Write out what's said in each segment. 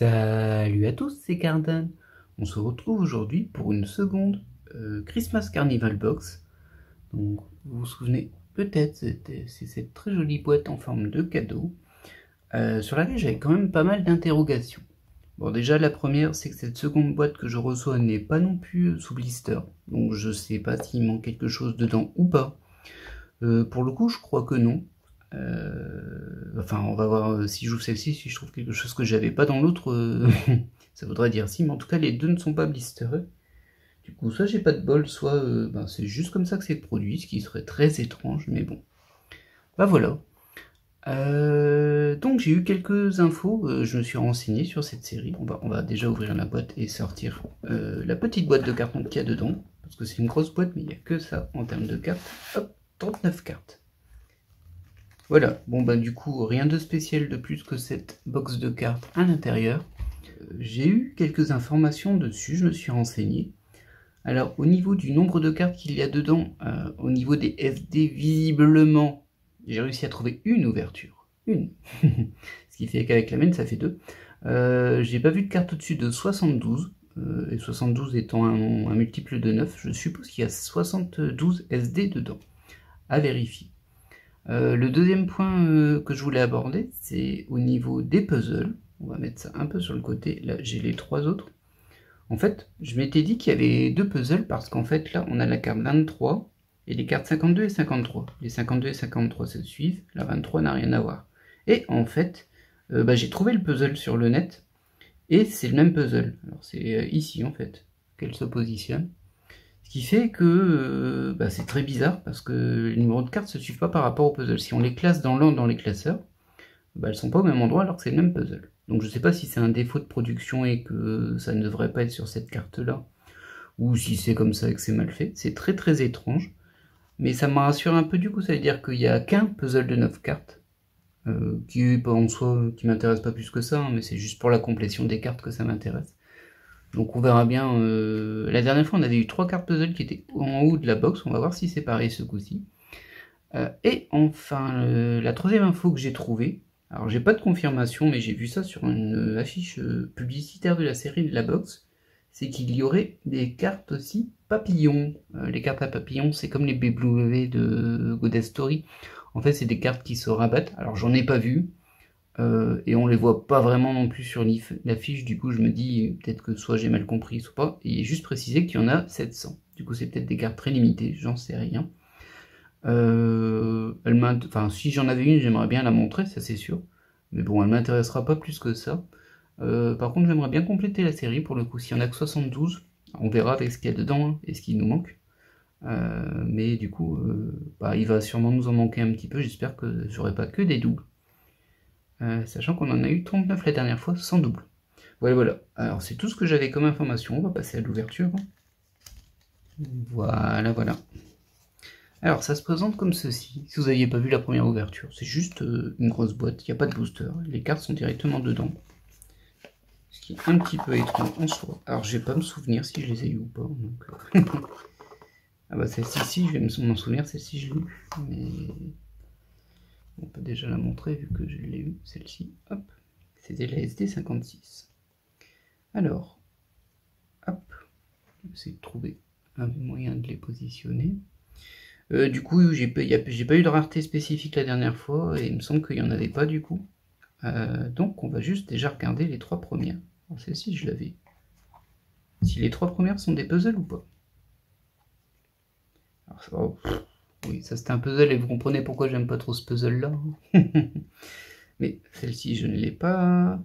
Salut à tous, c'est Cardan. On se retrouve aujourd'hui pour une seconde Christmas Carnival Box. Donc, vous vous souvenez peut-être, c'est cette très jolie boîte en forme de cadeau sur laquelle j'avais quand même pas mal d'interrogations. Bon, déjà, la première, c'est que cette seconde boîte que je reçois n'est pas non plus sous blister. Donc, je sais pas s'il manque quelque chose dedans ou pas. Pour le coup, je crois que non. Enfin, on va voir si j'ouvre celle-ci, si je trouve quelque chose que j'avais pas dans l'autre, ça voudrait dire si, mais en tout cas, les deux ne sont pas blisterés. Du coup, soit j'ai pas de bol, soit c'est juste comme ça que c'est produit, ce qui serait très étrange, mais bon. Bah voilà. Donc j'ai eu quelques infos, je me suis renseigné sur cette série. On va déjà ouvrir la boîte et sortir la petite boîte de carton qu'il y a dedans, parce que c'est une grosse boîte, mais il n'y a que ça en termes de cartes. Hop, 39 cartes. Voilà, bon bah du coup, rien de spécial de plus que cette box de cartes à l'intérieur. J'ai eu quelques informations dessus, je me suis renseigné. Alors au niveau du nombre de cartes qu'il y a dedans, au niveau des SD, visiblement, j'ai réussi à trouver une ouverture. Une. Ce qui fait qu'avec la mienne, ça fait deux. J'ai pas vu de carte au-dessus de 72, et 72 étant un multiple de 9, je suppose qu'il y a 72 SD dedans. À vérifier. Le deuxième point que je voulais aborder, c'est au niveau des puzzles. On va mettre ça un peu sur le côté. Là, j'ai les trois autres. En fait, je m'étais dit qu'il y avait deux puzzles parce qu'en fait, là, on a la carte 23 et les cartes 52 et 53. Les 52 et 53 se suivent. La 23 n'a rien à voir. Et en fait, j'ai trouvé le puzzle sur le net et c'est le même puzzle. Alors, c'est ici, en fait, qu'elle se positionne. Ce qui fait que c'est très bizarre parce que les numéros de cartes ne se suivent pas par rapport au puzzle. Si on les classe dans l'ordre dans les classeurs, elles ne sont pas au même endroit alors que c'est le même puzzle. Donc je ne sais pas si c'est un défaut de production et que ça ne devrait pas être sur cette carte-là, ou si c'est comme ça et que c'est mal fait. C'est très très étrange, mais ça m'a rassuré un peu du coup, ça veut dire qu'il n'y a qu'un puzzle de 9 cartes, qui en soi, qui m'intéresse pas plus que ça, hein, mais c'est juste pour la complétion des cartes que ça m'intéresse. Donc on verra bien. La dernière fois, on avait eu 3 cartes puzzle qui étaient en haut de la box. On va voir si c'est pareil ce coup-ci. Et enfin, la troisième info que j'ai trouvée. Alors j'ai pas de confirmation, mais j'ai vu ça sur une affiche publicitaire de la série de la box. C'est qu'il y aurait des cartes aussi papillons. Les cartes à papillons, c'est comme les BW de Godest Story. En fait, c'est des cartes qui se rabattent. Alors j'en ai pas vu. Et on les voit pas vraiment non plus sur l'affiche, du coup je me dis peut-être que soit j'ai mal compris, soit pas, et il est juste précisé qu'il y en a 700. Du coup c'est peut-être des cartes très limitées, j'en sais rien. Si j'en avais une, j'aimerais bien la montrer, ça c'est sûr. Mais bon, elle m'intéressera pas plus que ça. Par contre, j'aimerais bien compléter la série, pour le coup, s'il y en a que 72, on verra avec ce qu'il y a dedans hein, et ce qui nous manque. Mais du coup, il va sûrement nous en manquer un petit peu, j'espère que j'aurai pas que des doubles. Sachant qu'on en a eu 39 la dernière fois sans double. Voilà. Alors c'est tout ce que j'avais comme information. On va passer à l'ouverture. Voilà. Alors ça se présente comme ceci. Si vous n'aviez pas vu la première ouverture, c'est juste une grosse boîte. Il n'y a pas de booster. Les cartes sont directement dedans. Ce qui est un petit peu étrange en soi. Alors je vais pas me souvenir si je les ai eu ou pas. Donc... ah bah celle-ci, je vais m'en souvenir. Celle-ci, je l'ai eu. Mais... on peut déjà la montrer vu que je l'ai eu, celle-ci. Hop, c'était la SD56. Alors, hop, je vais essayer de trouver un moyen de les positionner. Du coup, j'ai pas eu de rareté spécifique la dernière fois, et il me semble qu'il n'y en avait pas du coup. Donc on va juste déjà regarder les trois premières. Alors celle-ci, je l'avais. Si les trois premières sont des puzzles ou pas. Alors, oui, ça c'était un puzzle, et vous comprenez pourquoi j'aime pas trop ce puzzle-là. Mais celle-ci, je ne l'ai pas.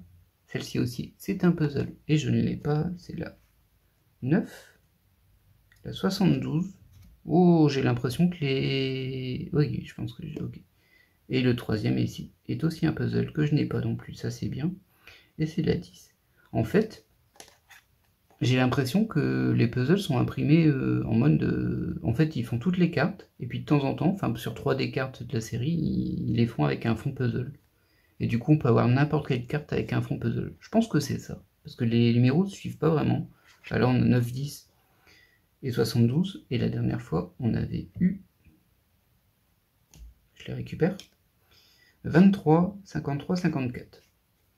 Celle-ci aussi, c'est un puzzle. Et je ne l'ai pas, c'est la 9. La 72. Oh, j'ai l'impression que les... oui, je pense que j'ai... ok. Et le troisième ici est aussi un puzzle que je n'ai pas non plus, ça c'est bien. Et c'est la 10. En fait, j'ai l'impression que les puzzles sont imprimés en mode de... En fait, ils font toutes les cartes, et puis de temps en temps, enfin sur 3 des cartes de la série, ils les font avec un fond puzzle. Et du coup, on peut avoir n'importe quelle carte avec un fond puzzle. Je pense que c'est ça. Parce que les numéros ne suivent pas vraiment. Alors, on a 9, 10 et 72. Et la dernière fois, on avait eu... je les récupère. 23, 53, 54.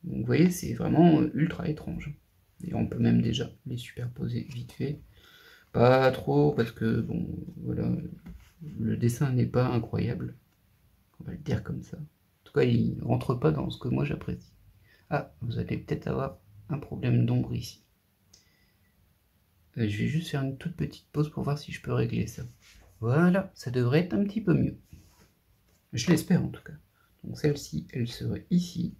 Donc vous voyez, c'est vraiment ultra étrange. Et on peut même déjà les superposer vite fait. Pas trop, parce que, bon, voilà, le dessin n'est pas incroyable. On va le dire comme ça. En tout cas, il rentre pas dans ce que moi j'apprécie. Ah, vous allez peut-être avoir un problème d'ombre ici. Je vais juste faire une toute petite pause pour voir si je peux régler ça. Voilà, ça devrait être un petit peu mieux. Je l'espère en tout cas. Donc celle-ci, elle serait ici.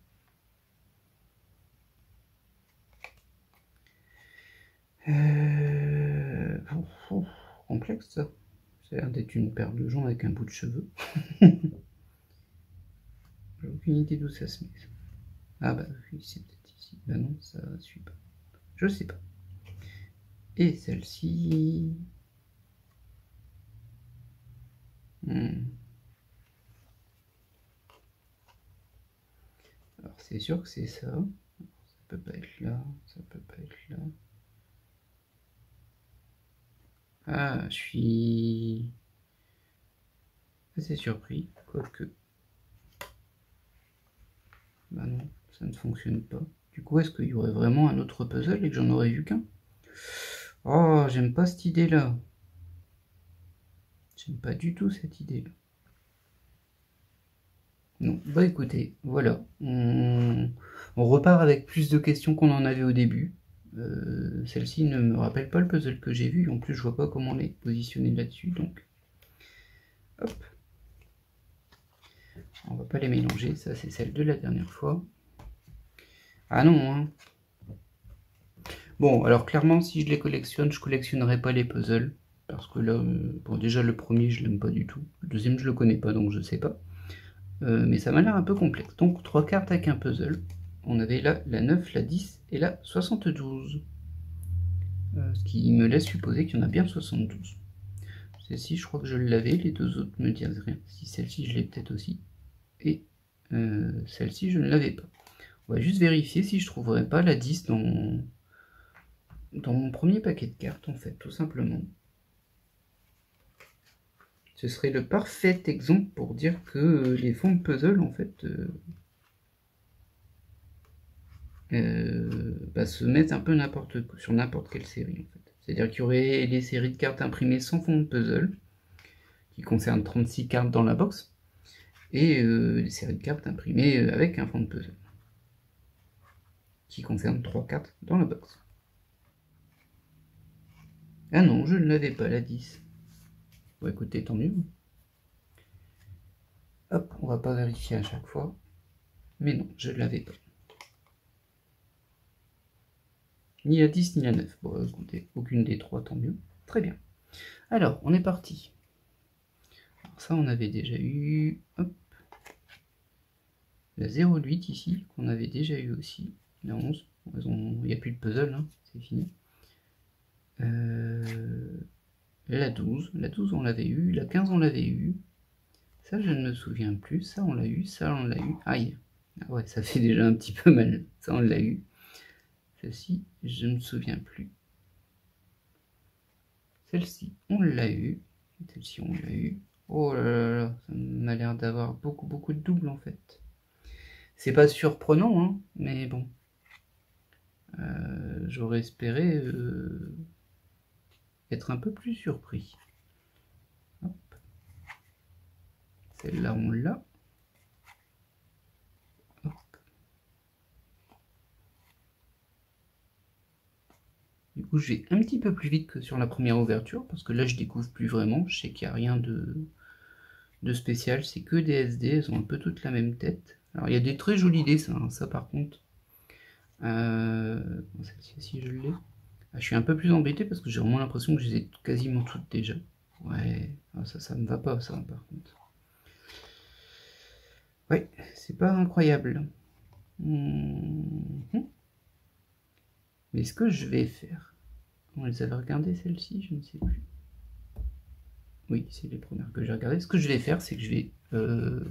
Complexe ça. Ça a l'air d'être une paire de jambes avec un bout de cheveux. J'ai aucune idée d'où ça se met. Ah bah oui, c'est peut-être ici. Bah non, ça suit pas. Je sais pas. Et celle-ci... Alors c'est sûr que c'est ça. Ça peut pas être là, ça peut pas être là. Ah, je suis assez surpris, quoique. Bah non, ça ne fonctionne pas. Du coup, est-ce qu'il y aurait vraiment un autre puzzle et que j'en aurais vu qu'un? Oh, j'aime pas cette idée-là. J'aime pas du tout cette idée-là. Non, bah écoutez, voilà. On repart avec plus de questions qu'on en avait au début. Celle-ci ne me rappelle pas le puzzle que j'ai vu. En plus, je vois pas comment les positionner là-dessus. Donc, hop. On va pas les mélanger. Ça, c'est celle de la dernière fois. Ah non, hein. Bon, alors clairement, si je les collectionne, je collectionnerai pas les puzzles. Parce que là, bon, déjà le premier, je l'aime pas du tout. Le deuxième, je le connais pas, donc je sais pas. Mais ça m'a l'air un peu complexe. Donc, 3 cartes avec un puzzle. On avait là la 9, la 10 et la 72. Ce qui me laisse supposer qu'il y en a bien 72. Celle-ci, je crois que je l'avais. Les deux autres me disent rien. Si celle-ci, je l'ai peut-être aussi. Et celle-ci, je ne l'avais pas. On va juste vérifier si je trouverais pas la 10 dans mon premier paquet de cartes, en fait, tout simplement. Ce serait le parfait exemple pour dire que les fonds de puzzle, en fait, se mettent un peu sur n'importe quelle série, en fait. C'est-à-dire qu'il y aurait des séries de cartes imprimées sans fond de puzzle, qui concernent 36 cartes dans la box, et des séries de cartes imprimées avec un fond de puzzle, qui concernent 3 cartes dans la box. Ah non, je ne l'avais pas, la 10. Bon, écoutez, tant mieux. Hop, on va pas vérifier à chaque fois. Mais non, je ne l'avais pas. Ni la 10, ni la 9. Bon, écoutez, aucune des trois, tant mieux. Très bien. Alors, on est parti. Alors ça, on avait déjà eu... Hop. La 0,8 ici, qu'on avait déjà eu aussi. La 11. Il n'y a plus de puzzle, hein, c'est fini. La 12. La 12, on l'avait eu. La 15, on l'avait eu. Ça, je ne me souviens plus. Ça, on l'a eu. Ça, on l'a eu. Aïe. Ah ouais, ça fait déjà un petit peu mal. Ça, on l'a eu. Celle-ci, je ne me souviens plus. Celle-ci, on l'a eu. Celle-ci, on l'a eu. Oh là là là, ça m'a l'air d'avoir beaucoup de doubles en fait. C'est pas surprenant, hein, mais bon. J'aurais espéré être un peu plus surpris. Celle-là, on l'a. Du coup, je vais un petit peu plus vite que sur la première ouverture, parce que là, je découvre plus vraiment. Je sais qu'il n'y a rien de spécial, c'est que des SD, elles ont un peu toutes la même tête. Alors, il y a des très jolis dessins, hein, ça par contre. Celle-ci aussi, je l'ai. Ah, je suis un peu plus embêté parce que j'ai vraiment l'impression que je les ai quasiment toutes déjà. Ouais, ça me va pas, ça, par contre. Ouais, c'est pas incroyable. Mais ce que je vais faire... On les avait regardées, celles-ci, je ne sais plus. Oui, c'est les premières que j'ai regardées. Ce que je vais faire, c'est que je vais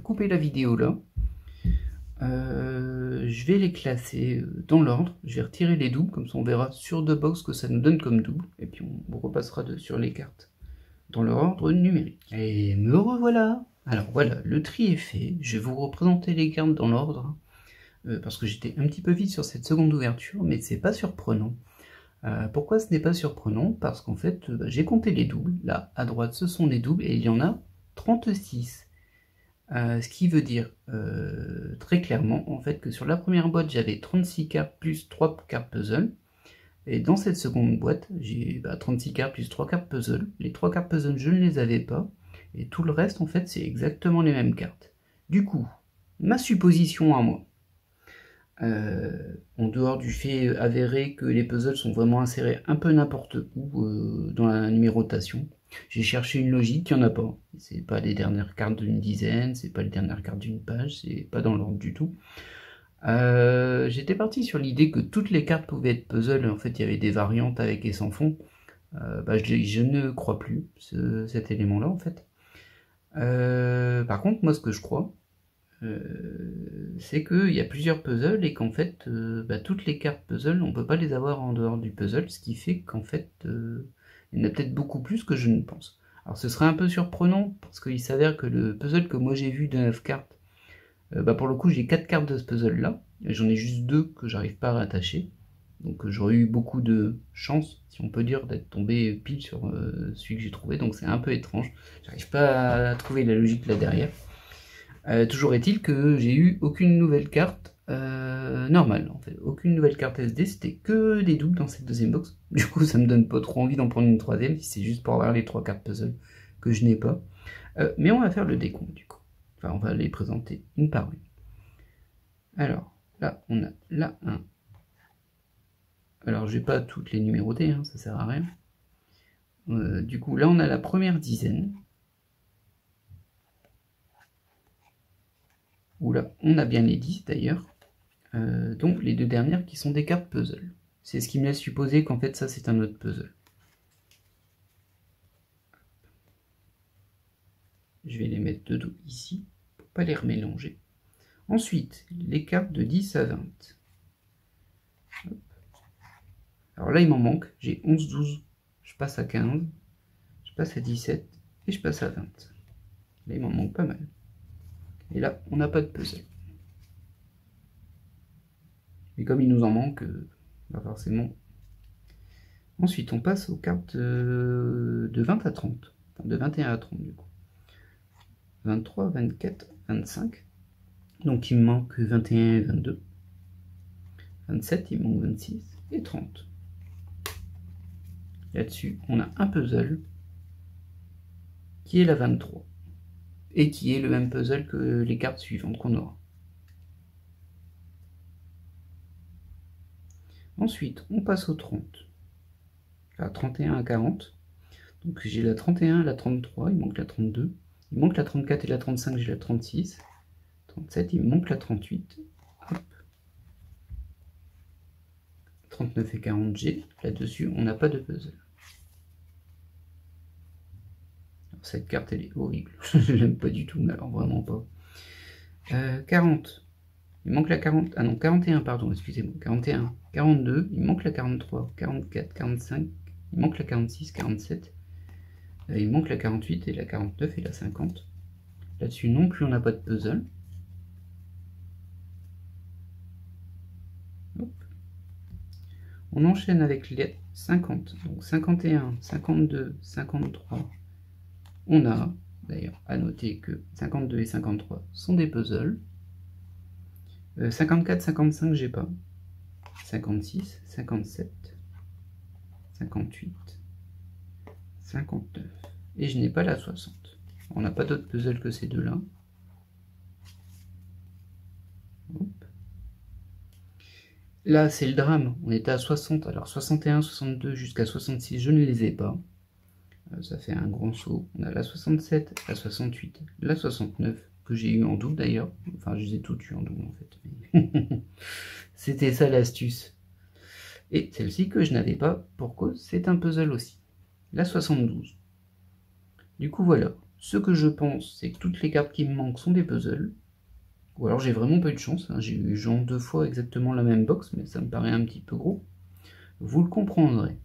couper la vidéo là. Je vais les classer dans l'ordre. Je vais retirer les doubles, comme ça on verra sur deux box que ça nous donne comme double. Et puis on repassera sur les cartes dans leur ordre numérique. Et me revoilà. Alors voilà, le tri est fait. Je vais vous représenter les cartes dans l'ordre. parce que j'étais un petit peu vite sur cette seconde ouverture, mais c'est pas surprenant. Pourquoi ce n'est pas surprenant? Parce qu'en fait, j'ai compté les doubles. Là, à droite, ce sont les doubles, et il y en a 36. Ce qui veut dire très clairement, en fait, que sur la première boîte, j'avais 36 cartes plus 3 cartes puzzle. Et dans cette seconde boîte, j'ai 36 cartes plus 3 cartes puzzle. Les 3 cartes puzzle, je ne les avais pas. Et tout le reste, en fait, c'est exactement les mêmes cartes. Du coup, ma supposition à moi, en dehors du fait avéré que les puzzles sont vraiment insérés un peu n'importe où dans la numérotation, j'ai cherché une logique, il n'y en a pas. C'est pas les dernières cartes d'une dizaine, c'est pas les dernières cartes d'une page, c'est pas dans l'ordre du tout. J'étais parti sur l'idée que toutes les cartes pouvaient être puzzles, en fait il y avait des variantes avec et sans fond. Je ne crois plus cet élément-là en fait. Par contre, moi ce que je crois, c'est qu'il y a plusieurs puzzles et qu'en fait, toutes les cartes puzzle, on peut pas les avoir en dehors du puzzle, ce qui fait qu'en fait, il y en a peut-être beaucoup plus que je ne pense. Alors ce serait un peu surprenant, parce qu'il s'avère que le puzzle que moi j'ai vu de 9 cartes, pour le coup j'ai 4 cartes de ce puzzle-là, j'en ai juste 2 que j'arrive pas à rattacher, donc j'aurais eu beaucoup de chance, si on peut dire, d'être tombé pile sur celui que j'ai trouvé, donc c'est un peu étrange, j'arrive pas à trouver la logique là derrière. Toujours est-il que j'ai eu aucune nouvelle carte normale, en fait. Aucune nouvelle carte SD, c'était que des doubles dans cette deuxième box. Du coup, ça me donne pas trop envie d'en prendre une troisième, si c'est juste pour avoir les 3 cartes puzzle que je n'ai pas. Mais on va faire le décompte, du coup. Enfin, on va les présenter une par une. Alors, là, on a la 1. Alors, je vais pas toutes les numéroter, hein, ça sert à rien. Du coup, là, on a la première dizaine. Où là, on a bien les 10 d'ailleurs, donc les 2 dernières qui sont des cartes puzzle. C'est ce qui me laisse supposer qu'en fait ça c'est un autre puzzle. Je vais les mettre de dos ici, pour pas les remélanger. Ensuite, les cartes de 10 à 20. Hop. Alors là il m'en manque, j'ai 11, 12, je passe à 15, je passe à 17 et je passe à 20. Là il m'en manque pas mal. Et là, on n'a pas de puzzle. Mais comme il nous en manque, forcément. Ensuite, on passe aux cartes de 20 à 30. Enfin, de 21 à 30, du coup. 23, 24, 25. Donc, il me manque 21 et 22. 27, il me manque 26 et 30. Là-dessus, on a un puzzle qui est la 23. Et qui est le même puzzle que les cartes suivantes qu'on aura. Ensuite, on passe au 30. La 31 à 40. Donc j'ai la 31, la 33, il manque la 32. Il manque la 34 et la 35, j'ai la 36. 37, il me manque la 38. Hop. 39 et 40, j'ai. Là-dessus, on n'a pas de puzzle. Alors, cette carte, elle est horrible. Je l'aime pas du tout, mais alors vraiment pas. 40. Il manque la 40. Ah non, 41, pardon, excusez-moi. 41, 42. Il manque la 43, 44, 45. Il manque la 46, 47. Il manque la 48 et la 49 et la 50. Là-dessus non plus, on n'a pas de puzzle. Hop. On enchaîne avec les 50. Donc 51, 52, 53. On a, d'ailleurs, à noter que 52 et 53 sont des puzzles. 54, 55, j'ai pas. 56, 57, 58, 59. Et je n'ai pas la 60. On n'a pas d'autres puzzles que ces deux-là. Là, c'est le drame. On était à 60. Alors 61, 62 jusqu'à 66, je ne les ai pas. Ça fait un grand saut. On a la 67, la 68, la 69, que j'ai eu en double d'ailleurs. Enfin, je les ai toutes eues en double en fait. C'était ça l'astuce. Et celle-ci que je n'avais pas, pour cause, c'est un puzzle aussi. La 72. Du coup, voilà. Ce que je pense, c'est que toutes les cartes qui me manquent sont des puzzles. Ou alors j'ai vraiment pas eu de chance. Hein. J'ai eu genre 2 fois exactement la même box, mais ça me paraît un petit peu gros. Vous le comprendrez.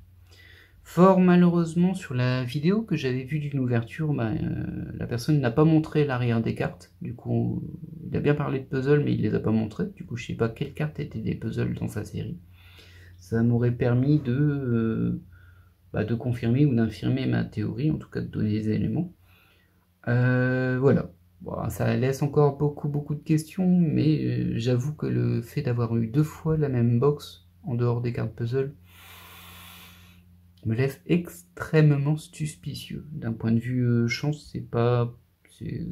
Fort malheureusement, sur la vidéo que j'avais vue d'une ouverture, la personne n'a pas montré l'arrière des cartes. Du coup, il a bien parlé de puzzles, mais il les a pas montrés. Du coup, je sais pas quelles cartes étaient des puzzles dans sa série. Ça m'aurait permis de confirmer ou d'infirmer ma théorie, en tout cas de donner des éléments. Voilà. Bon, ça laisse encore beaucoup de questions, mais j'avoue que le fait d'avoir eu 2 fois la même box en dehors des cartes puzzle me laisse extrêmement suspicieux. D'un point de vue chance, c'est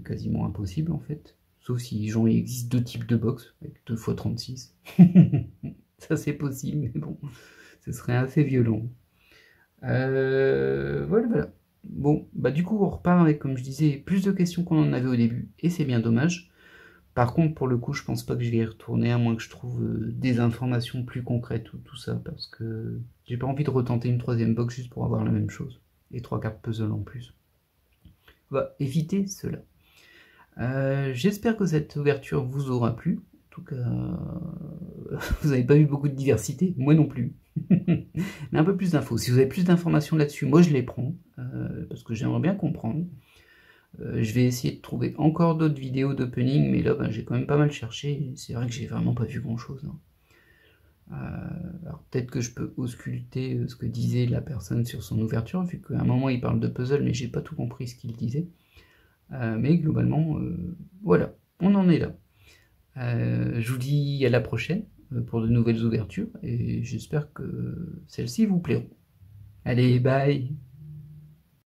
quasiment impossible en fait. Sauf si genre il existe 2 types de box avec 2 fois 36. Ça c'est possible, mais bon, ce serait assez violent. Voilà. Bon, bah du coup on repart avec, comme je disais, plus de questions qu'on en avait au début, et c'est bien dommage. Par contre, pour le coup, je pense pas que je vais y retourner, à moins que je trouve des informations plus concrètes ou tout ça, parce que j'ai pas envie de retenter une 3e box juste pour avoir la même chose. Et 3 cartes puzzle en plus. On va éviter cela. J'espère que cette ouverture vous aura plu. En tout cas, vous n'avez pas eu beaucoup de diversité, moi non plus. Mais un peu plus d'infos. Si vous avez plus d'informations là-dessus, moi je les prends, parce que j'aimerais bien comprendre. Je vais essayer de trouver encore d'autres vidéos d'opening, mais là j'ai quand même pas mal cherché, c'est vrai que j'ai vraiment pas vu grand chose. Alors peut-être que je peux ausculter ce que disait la personne sur son ouverture, vu qu'à un moment il parle de puzzle, mais j'ai pas tout compris ce qu'il disait. Mais globalement, voilà, on en est là. Je vous dis à la prochaine pour de nouvelles ouvertures, et j'espère que celles-ci vous plairont. Allez, bye!